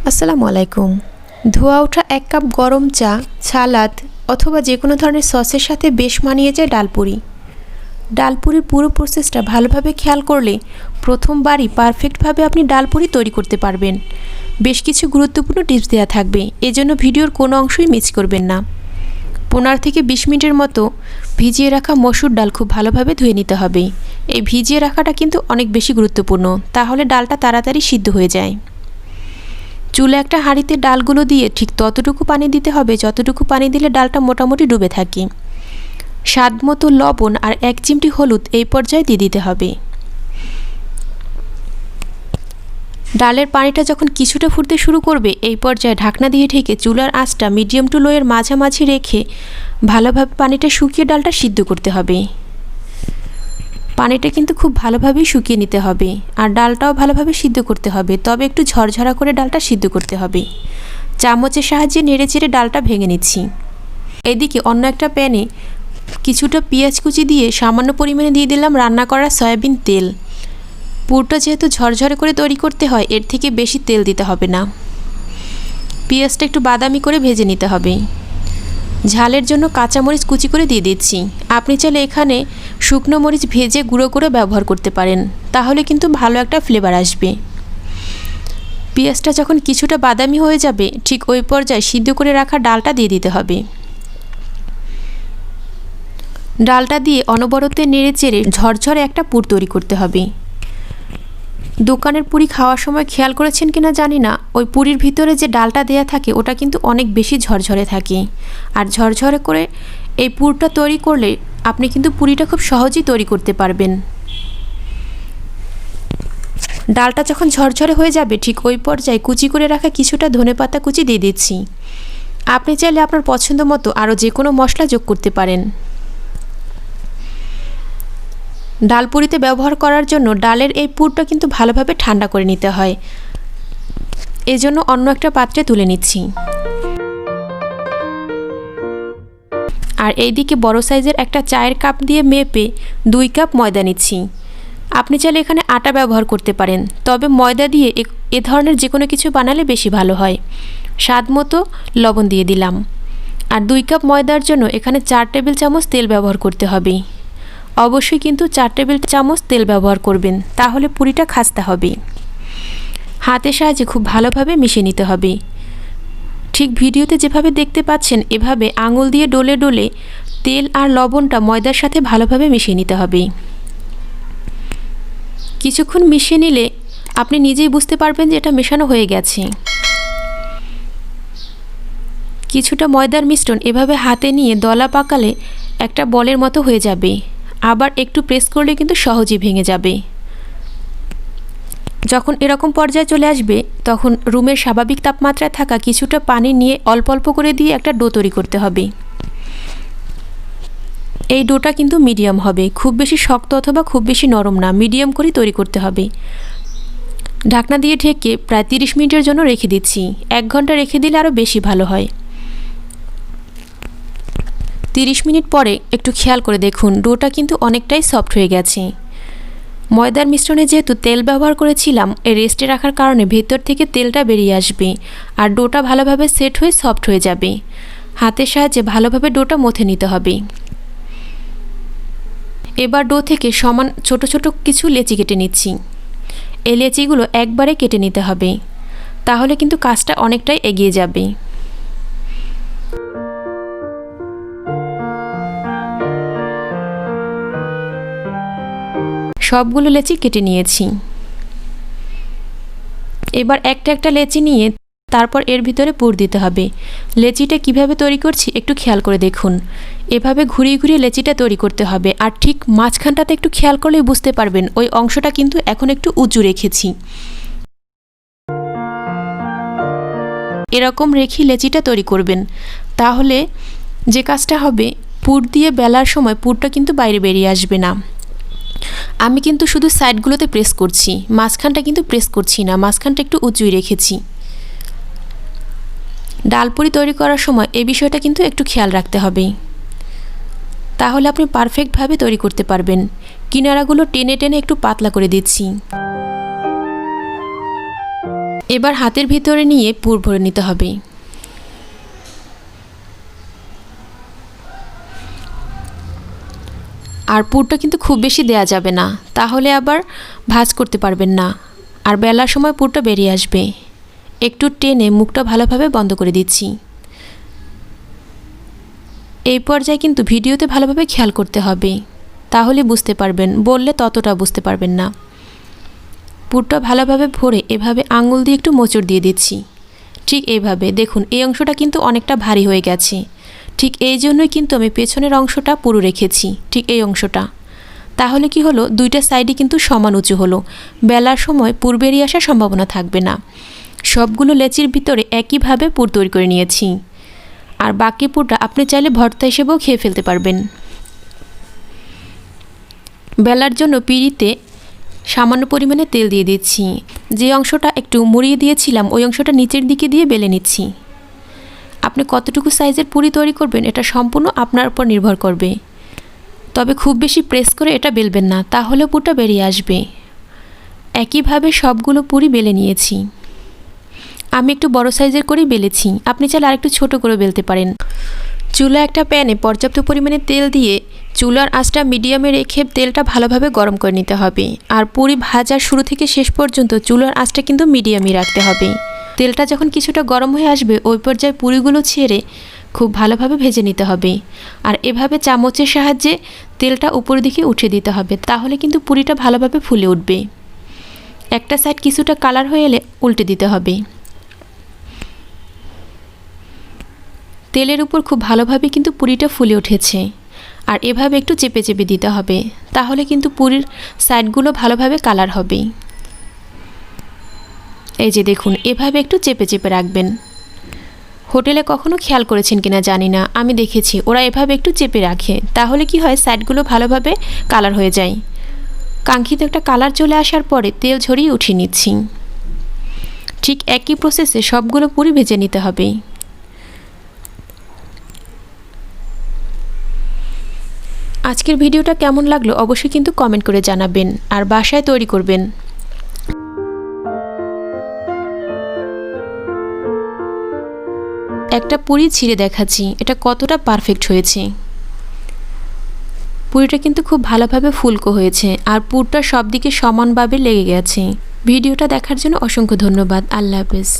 আসসালামু আলাইকুম। ধোয়া ওঠা 1 কাপ গরম চা, সালাদ অথবা যে কোনো ধরনের সসের সাথে বেশ মানিয়ে যায় ডালপুরি। ডালপুরির পুরো প্রসেসটা ভালোভাবে খেয়াল করলে প্রথমবারই পারফেক্টভাবে আপনি ডালপুরি তৈরি করতে পারবেন। বেশ কিছু গুরুত্বপূর্ণ টিপস দেওয়া থাকবে, এজন্য ভিডিওর কোনো অংশই মিস করবেন না। 15 থেকে 20 মিনিটের মতো ভিজিয়ে রাখা মসুর ডাল খুব ভালোভাবে ধুয়ে নিতে হবে। এই ভিজিয়ে রাখাটা কিন্তু অনেক বেশি গুরুত্বপূর্ণ, তাহলে ডালটা তাড়াতাড়ি সিদ্ধ হয়ে যায়। চুলে একটা হাঁড়িতে ডালগুলো দিয়ে ঠিক ততটুকু পানি দিতে হবে যতটুকু পানি দিলে ডালটা মোটামুটি ডুবে থাকে। স্বাদমতো লবণ আর 1 চিমটি হলুদ এই পর্যায়ে দিয়ে দিতে হবে। ডালের পানিটা যখন কিছুটা ফুটতে শুরু করবে এই পর্যায়ে ঢাকনা দিয়ে ঢেকে চুলার আঁচটা মিডিয়াম টু লোয়ের মাঝামাঝি রেখে ভালোভাবে পানিটা শুকিয়ে ডালটা সিদ্ধ করতে হবে। পানিটা কিন্তু খুব ভালোভাবেই শুকিয়ে নিতে হবে আর ডালটাও ভালোভাবে সিদ্ধ করতে হবে, তবে একটু ঝরঝরা করে ডালটা সিদ্ধ করতে হবে। চামচের সাহায্যে নেড়েচেড়ে ডালটা ভেঙে নিচ্ছি। এদিকে অন্য একটা প্যানে কিছুটা পেঁয়াজ কুচি দিয়ে সামান্য পরিমাণে দিয়ে দিলাম রান্না করা সয়াবিন তেল। পুরটা যেহেতু ঝরঝরে করে তৈরি করতে হয়, এর থেকে বেশি তেল দিতে হবে না। পেঁয়াজটা একটু বাদামি করে ভেজে নিতে হবে। ঝালের জন্য কাঁচামরিচ কুচি করে দিয়ে দিচ্ছি। আপনি চাইলে এখানে শুকনো মরিচ ভেজে গুঁড়ো করে ব্যবহার করতে পারেন, তাহলে কিন্তু ভালো একটা ফ্লেভার আসবে। পেঁয়াজটা যখন কিছুটা বাদামি হয়ে যাবে ঠিক ওই পর্যায়ে সিদ্ধ করে রাখা ডালটা দিয়ে দিতে হবে। ডালটা দিয়ে অনবরতে নেড়ে চেড়ে ঝরঝরে একটা পুর তৈরি করতে হবে। দোকানের পুরি খাওয়ার সময় খেয়াল করেছেন কিনা জানি না, ওই পুরির ভিতরে যে ডালটা দেয়া থাকে ওটা কিন্তু অনেক বেশি ঝরঝরে থাকে। আর ঝরঝরে করে এই পুরটা তৈরি করলে আপনি কিন্তু পুরিটা খুব সহজেই তৈরি করতে পারবেন। ডালটা যখন ঝরঝরে হয়ে যাবে ঠিক ওই পর্যায়ে কুচি করে রাখা কিছুটা ধনেপাতা কুচি দিয়ে দিচ্ছি। আপনি চাইলে আপনার পছন্দ মতো আরও যে কোনো মশলা যোগ করতে পারেন। ডালপুরিতে ব্যবহার করার জন্য ডালের এই পুরটা কিন্তু ভালোভাবে ঠান্ডা করে নিতে হয়, এজন্য অন্য একটা পাত্রে তুলে নিচ্ছি। আর এইদিকে বড় সাইজের একটা চায়ের কাপ দিয়ে মেপে 2 কাপ ময়দা নিচ্ছি। আপনি চাইলে এখানে আটা ব্যবহার করতে পারেন, তবে ময়দা দিয়ে এ ধরনের যে কোনো কিছু বানালে বেশি ভালো হয়। স্বাদ মতো লবণ দিয়ে দিলাম। আর 2 কাপ ময়দার জন্য এখানে 4 টেবিল চামচ তেল ব্যবহার করতে হবে। অবশ্যই কিন্তু 4 টেবিল চামচ তেল ব্যবহার করবেন, তাহলে পুরিটা খাস্তা হবে। হাতের সাহায্যে খুব ভালোভাবে মিশিয়ে নিতে হবে। ঠিক ভিডিওতে যেভাবে দেখতে পাচ্ছেন এভাবে আঙুল দিয়ে ডলে ডলে তেল আর লবণটা ময়দার সাথে ভালোভাবে মিশিয়ে নিতে হবে। কিছুক্ষণ মিশিয়ে নিলে আপনি নিজেই বুঝতে পারবেন যে এটা মেশানো হয়ে গেছে। কিছুটা ময়দার মিশ্রণ এভাবে হাতে নিয়ে দলা পাকালে একটা বলের মতো হয়ে যাবে। আবার একটু প্রেস করলে কিন্তু সহজেই ভেঙে যাবে। যখন এরকম পর্যায়ে চলে আসবে তখন রুমের স্বাভাবিক তাপমাত্রায় থাকা কিছুটা পানি নিয়ে অল্প অল্প করে দিয়ে একটা ডো তৈরি করতে হবে। এই ডোটা কিন্তু মিডিয়াম হবে, খুব বেশি শক্ত অথবা খুব বেশি নরম না, মিডিয়াম করে তৈরি করতে হবে। ঢাকনা দিয়ে ঢেকে প্রায় 30 মিনিটের জন্য রেখে দিচ্ছি। 1 ঘন্টা রেখে দিলে আরও বেশি ভালো হয়। 30 মিনিট পরে একটু খেয়াল করে দেখুন ডোটা কিন্তু অনেকটাই সফট হয়ে গেছে। ময়দার মিশ্রণে যেহেতু তেল ব্যবহার করেছিলাম, এই রেস্টে রাখার কারণে ভেতর থেকে তেলটা বেরিয়ে আসবে আর ডোটা ভালোভাবে সেট হয়ে সফট হয়ে যাবে। হাতের সাহায্যে ভালোভাবে ডোটা মথে নিতে হবে। এবার ডো থেকে সমান ছোট ছোট কিছু লেচি কেটে নিচ্ছি। এই লেচিগুলো একবারে কেটে নিতে হবে, তাহলে কিন্তু কাজটা অনেকটাই এগিয়ে যাবে। সবগুলো লেচি কেটে নিয়েছি। এবার একটা একটা লেচি নিয়ে তারপর এর ভিতরে পুর দিতে হবে। লেচিটা কিভাবে তৈরি করছি একটু খেয়াল করে দেখুন। এভাবে ঘুরিয়ে ঘুরিয়ে লেচিটা তৈরি করতে হবে, আর ঠিক মাঝখানটাতে একটু খেয়াল করলেই বুঝতে পারবেন ওই অংশটা কিন্তু এখন একটু উঁচু রেখেছি। এরকম রেখে লেচিটা তৈরি করবেন, তাহলে যে কাজটা হবে পুর দিয়ে বেলার সময় পুরটা কিন্তু বাইরে বেরিয়ে আসবে না। আমি কিন্তু শুধু সাইডগুলোতে প্রেস করছি, মাঝখানটা কিন্তু প্রেস করছি না, মাঝখানটা একটু উঁচুই রেখেছি। ডালপুরি তৈরি করার সময় এই বিষয়টা কিন্তু একটু খেয়াল রাখতে হবে। তাহলে আপনি পারফেক্টভাবে তৈরি করতে পারবেন। কিনারাগুলো টেনে টেনে একটু পাতলা করে দিচ্ছি। এবার হাতের ভিতরে নিয়ে পুর ভরে নিতে হবে। আর পুরটা কিন্তু খুব বেশি দেয়া যাবে না, তাহলে আবার ভাঁজ করতে পারবেন না, আর বেলার সময় পুরটা বেরিয়ে আসবে। একটু টেনে মুখটা ভালোভাবে বন্ধ করে দিচ্ছি। এই পর্যায়ে কিন্তু ভিডিওতে ভালোভাবে খেয়াল করতে হবে, তাহলে বুঝতে পারবেন, বললে ততটা বুঝতে পারবেন না। পুরটা ভালোভাবে ভরে এভাবে আঙুল দিয়ে একটু মোচড় দিয়ে দিচ্ছি। ঠিক এইভাবে দেখুন, এই অংশটা কিন্তু অনেকটা ভারী হয়ে গেছে। ঠিক এই জন্যই কিন্তু আমি পেছনের অংশটা পুরো রেখেছি, ঠিক এই অংশটা। তাহলে কি হলো, দুইটা সাইডই কিন্তু সমান উঁচু হলো। বেলার সময় পুর বেরিয়ে আসার সম্ভাবনা থাকবে না। সবগুলো লেচির ভিতরে একইভাবে পুর তৈরি করে নিয়েছি। আর বাকি পুরটা আপনি চাইলে ভর্তা হিসেবেও খেয়ে ফেলতে পারবেন। বেলার জন্য পিঁড়িতে সামান্য পরিমাণে তেল দিয়ে দিচ্ছি। যে অংশটা একটু মুড়িয়ে দিয়েছিলাম ওই অংশটা নিচের দিকে দিয়ে বেলে নিচ্ছি। আপনি কতটুকু সাইজের পুরি তৈরি করবেন এটা সম্পূর্ণ আপনার উপর নির্ভর করবে। তবে খুব বেশি প্রেস করে এটা বেলবেন না, তাহলে পুরটা বেরিয়ে আসবে। একইভাবে সবগুলো পুরি বেলে নিয়েছি। আমি একটু বড় সাইজের করেই বেলেছি, আপনি চাইলে আরেকটু ছোট করে বেলতে পারেন। চুলা একটা প্যানে পর্যাপ্ত পরিমাণে তেল দিয়ে চুলার আঁচটা মিডিয়ামে রেখে তেলটা ভালোভাবে গরম করে নিতে হবে। আর পুরি ভাজার শুরু থেকে শেষ পর্যন্ত চুলার আঁচটা কিন্তু মিডিয়ামে রাখতে হবে। তেলটা যখন কিছুটা গরম হয়ে আসবে ওই পর্যায়ে পুরিগুলো ছেড়ে খুব ভালোভাবে ভেজে নিতে হবে। আর এভাবে চামচের সাহায্যে তেলটা উপরের দিকে উঠিয়ে দিতে হবে, তাহলে কিন্তু পুরিটা ভালোভাবে ফুলে উঠবে। একটা সাইড কিছুটা কালার হয়ে এলে উল্টে দিতে হবে। তেলের উপর খুব ভালোভাবে কিন্তু পুরিটা ফুলে উঠেছে। আর এভাবে একটু চেপে চেপে দিতে হবে, তাহলে কিন্তু পুরির সাইডগুলো ভালোভাবে কালার হবে। এই যে দেখুন, এভাবে একটু চেপে চেপে রাখবেন। হোটেলে কখনো খেয়াল করেছেন কিনা জানি না, আমি দেখেছি ওরা এভাবে একটু চেপে রাখে, তাহলে কি হয়, সাইডগুলো ভালোভাবে কালার হয়ে যায়। কাঙ্ক্ষিত একটা কালার চলে আসার পরে তেল ঝরিয়ে উঠিয়ে নিচ্ছি। ঠিক একই প্রসেসে সবগুলো পুরি ভেজে নিতে হবে। আজকের ভিডিওটা কেমন লাগলো অবশ্যই কিন্তু কমেন্ট করে জানাবেন, আর বাসায় তৈরি করবেন। একটা পুরি ছিঁড়ে দেখাচ্ছি এটা কতটা পারফেক্ট হয়েছে। পুরিটা কিন্তু খুব ভালোভাবে ফুলকো হয়েছে, আর পুরটা সব দিকে সমানভাবে লেগে গেছে। ভিডিওটা দেখার জন্য অসংখ্য ধন্যবাদ। আল্লাহ হাফেজ।